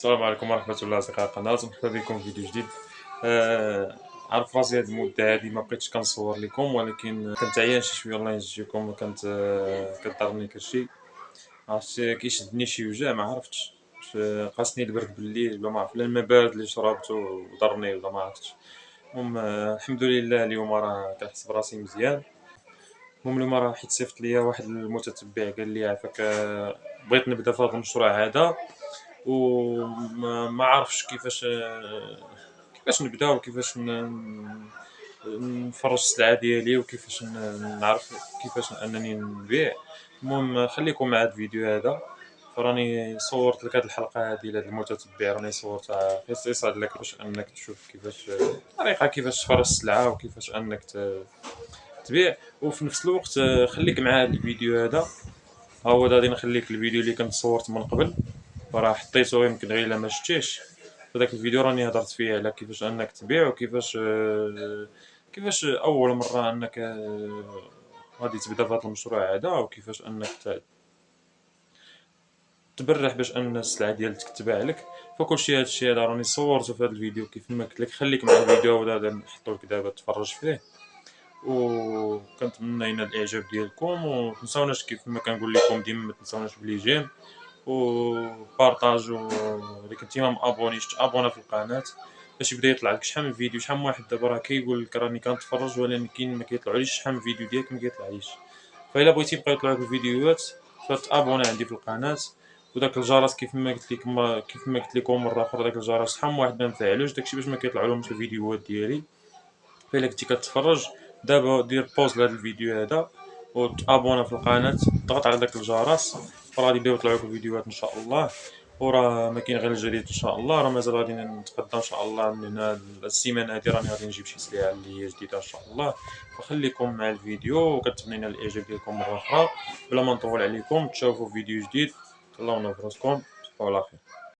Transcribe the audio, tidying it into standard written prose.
السلام عليكم ورحمة الله أصدقاء القناة، مرحبا بكم في فيديو جديد. آه، عارف راسي هاد المدة هادي ما بقيتش كنصور لكم، ولكن كنت عيان شي شوية الله ينجيكم، وكانت كضرني كلشي. عرفت كيشدني شي وجع ما عرفتش واش قاسني البرد بالليل ولا ما عرف، لا الماء بارد اللي شربته وضرني ولا ما عرفتش. المهم الحمد لله اليوم راه كنحس براسي مزيان. المهم اليوم راه حيت صيفط ليا واحد المتتبع قال لي عافاك بغيت نبدا في هذا المشروع هذا، وما ما عارفش كيفاش نبدا وكيفاش نفرج السلعة ديالي وكيفاش نعرف كيفاش أنني نبيع. المهم خليكم مع هاد الفيديو هذا، فراني صورت لك هاد الحلقة هادي لهاد المتتبع، راني صورتها غير يصعد لك باش أنك تشوف كيفاش الطريقة كيفاش تفرج السلعة وكيفاش أنك تبيع. وفي نفس الوقت خليك مع هاد الفيديو هذا. ها هو غادي نخليك الفيديو اللي كنت صورت من قبل، راه حطيته يمكن غير الا ما شفتيش. في داك الفيديو راني هضرت فيه على كيفاش انك تبيع وكيفاش كيفاش اول مره انك غادي تبدا في هذا المشروع هذا، وكيفاش انك تبرح باش ان السلعه ديالك تباع لك. فكلشي هادشي هذا راني صورته في هذا الفيديو كيف ما قلت لك. خليك مع الفيديو هذا نحطو لك دابا تفرج فيه، وكنتمنى ينال الاعجاب ديالكم. ومتنساوناش كيف ما كنقول لكم ديما، ما تنساوناش بلي جيم وبارطاجو. الا كنتي ما مابونيش تابونا في القناه باش يبدا يطلع لك شحال من فيديو. شحال من واحد دابا راه كيقول لك راني كنتفرج، ولكن ما كيطلعوليش شحال من فيديو ديالك ما كيطلعليش. فإلا بغيتي يبقى يطلع لك الفيديوهات فتابونا عندي في القناه، وداك الجرس كيف ما قلت لك كيف ما قلت لكم مره اخرى، داك الجرس شحال من واحد ما مفعلوش داكشي باش ما كيطلعولهمش الفيديوهات ديالي. فإلا كنتي كتفرج دابا دير بوز لهاد الفيديو هذا وتابونا في القناة، ضغط على داك الجرس، فراه يبداو يطلعوا لك الفيديوهات ان شاء الله. وراه ما كاين غير الجديد ان شاء الله، راه مازال غادي نتقدم ان شاء الله. من هنا السيمانه هذه راني غادي نجيب شي سلعه اللي هي جديده ان شاء الله. فخليكم مع الفيديو، وكنتمنى ينال الاعجاب ديالكم مره اخرى. بلا ما نطول عليكم، تشوفوا فيديو جديد. الله ينور راسكم، تصبحوا على خير.